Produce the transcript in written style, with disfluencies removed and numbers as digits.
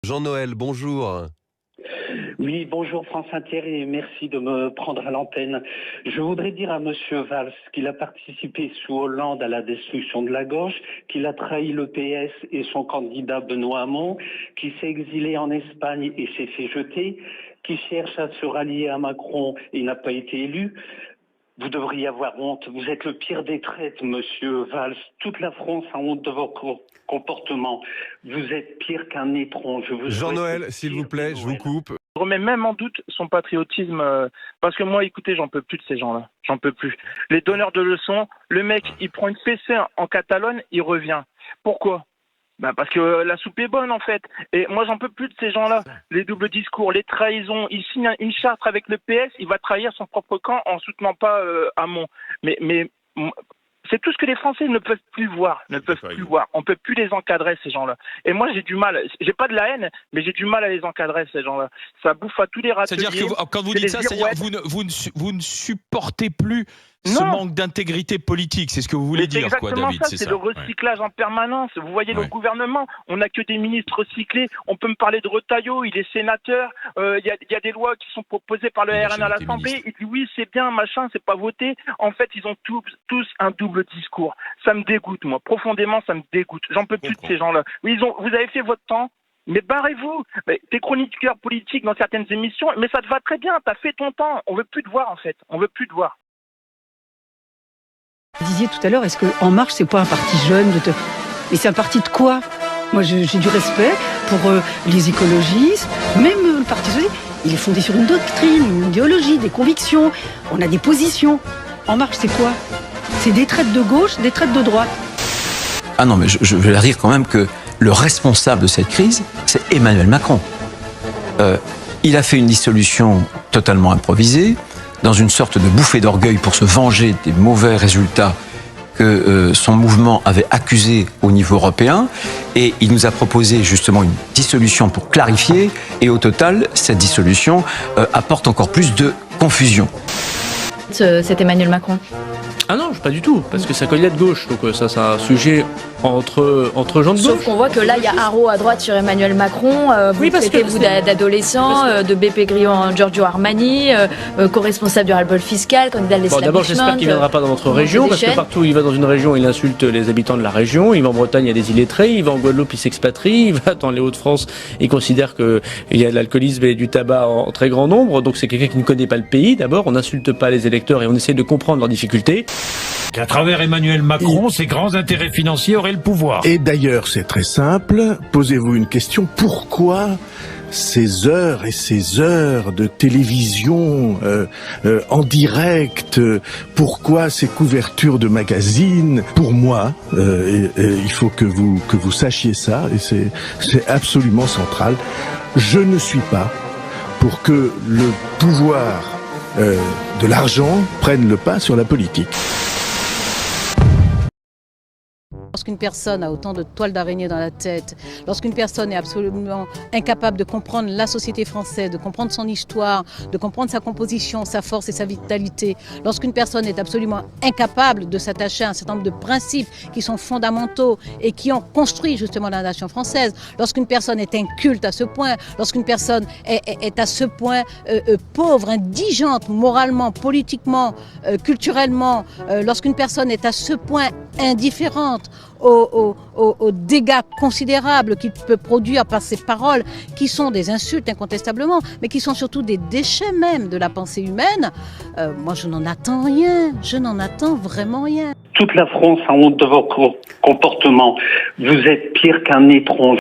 Jean-Noël, bonjour. Oui, bonjour France Inter et merci de me prendre à l'antenne. Je voudrais dire à Monsieur Valls qu'il a participé sous Hollande à la destruction de la gauche, qu'il a trahi le PS et son candidat Benoît Hamon, qu'il s'est exilé en Espagne et s'est fait jeter, qu'il cherche à se rallier à Macron et n'a pas été élu. Vous devriez avoir honte. Vous êtes le pire des traites, Monsieur Valls. Toute la France a honte de vos comportements. Vous êtes pire qu'un étron. Jean-Noël, s'il vous plaît, je vous coupe. Je remets même en doute son patriotisme, parce que moi, écoutez, j'en peux plus de ces gens-là. J'en peux plus. Les donneurs de leçons, le mec, il prend une fessée en Catalogne, il revient. Pourquoi ? Parce que la soupe est bonne, en fait. Et moi, j'en peux plus de ces gens-là. Les doubles discours, les trahisons. Il signe une charte avec le PS, il va trahir son propre camp en soutenant pas Hamon. Mais c'est tout ce que les Français ne peuvent plus voir, On peut plus les encadrer, ces gens-là. Et moi, j'ai du mal. J'ai pas de la haine, mais j'ai du mal à les encadrer, ces gens-là. Ça bouffe à tous les râteliers. C'est-à-dire que quand vous dites ça, c'est-à-dire que vous ne supportez plus ce manque d'intégrité politique. C'est ce que vous voulez dire, quoi, David. C'est le recyclage en permanence. Vous voyez, le gouvernement, on n'a que des ministres recyclés. On peut me parler de Retailleau, il est sénateur. Il y a des lois qui sont proposées par le RN à l'Assemblée. Il dit oui, c'est bien, machin, c'est pas voté. En fait, ils ont tous un double discours. Ça me dégoûte, moi. Profondément, ça me dégoûte. J'en peux plus de ces gens-là. Oui, vous avez fait votre temps. Mais barrez-vous. T'es chroniqueur politique dans certaines émissions, mais ça te va très bien. T'as fait ton temps. On veut plus te voir, en fait. On veut plus te voir. Vous disiez tout à l'heure, est-ce que En Marche, c'est pas un parti jeune Mais c'est un parti de quoi? Moi, j'ai du respect pour les écologistes, même le Parti socialiste. Il est fondé sur une doctrine, une idéologie, des convictions. On a des positions. En Marche, c'est quoi? C'est des traites de gauche, des traites de droite. Ah non, mais je veux dire quand même que le responsable de cette crise, c'est Emmanuel Macron. Il a fait une dissolution totalement improvisée, dans une sorte de bouffée d'orgueil pour se venger des mauvais résultats que son mouvement avait accusés au niveau européen. Et il nous a proposé justement une dissolution pour clarifier. Et au total, cette dissolution apporte encore plus de confusion. C'est Emmanuel Macron. Ah non, pas du tout, parce que ça colle de gauche, donc ça c'est un sujet entre gens de gauche. Sauf qu'on voit que là il y a Haro à droite sur Emmanuel Macron, vous traitez-vous d'adolescent, de BP Grillo en Giorgio Armani, co-responsable du ras-le-bol fiscal, candidat de l'establishment. D'abord j'espère qu'il ne viendra pas dans notre région, parce que partout où il va dans une région, il insulte les habitants de la région, il va en Bretagne, il y a des illettrés, il va en Guadeloupe, il s'expatrie, il va dans les Hauts-de-France, il considère qu'il y a de l'alcoolisme et du tabac en très grand nombre, donc c'est quelqu'un qui ne connaît pas le pays. D'abord, on n'insulte pas les électeurs et on essaie de comprendre leurs difficultés. Qu'à travers Emmanuel Macron, ses grands intérêts financiers auraient le pouvoir. Et d'ailleurs, c'est très simple. Posez-vous une question. Pourquoi ces heures et ces heures de télévision en direct? Pourquoi ces couvertures de magazines? Pour moi, il faut que vous sachiez ça, et c'est absolument central. Je ne suis pas pour que le pouvoir de l'argent prenne le pas sur la politique. Lorsqu'une personne a autant de toiles d'araignée dans la tête, lorsqu'une personne est absolument incapable de comprendre la société française, de comprendre son histoire, de comprendre sa composition, sa force et sa vitalité, lorsqu'une personne est absolument incapable de s'attacher à un certain nombre de principes qui sont fondamentaux et qui ont construit justement la nation française, lorsqu'une personne est inculte à ce point, lorsqu'une personne est à ce point pauvre, indigente moralement, politiquement, culturellement, lorsqu'une personne est à ce point indifférente aux dégâts considérables qu'il peut produire par ses paroles, qui sont des insultes incontestablement, mais qui sont surtout des déchets même de la pensée humaine. Moi, je n'en attends rien. Je n'en attends vraiment rien. Toute la France a honte de vos comportements. Vous êtes pire qu'un étron.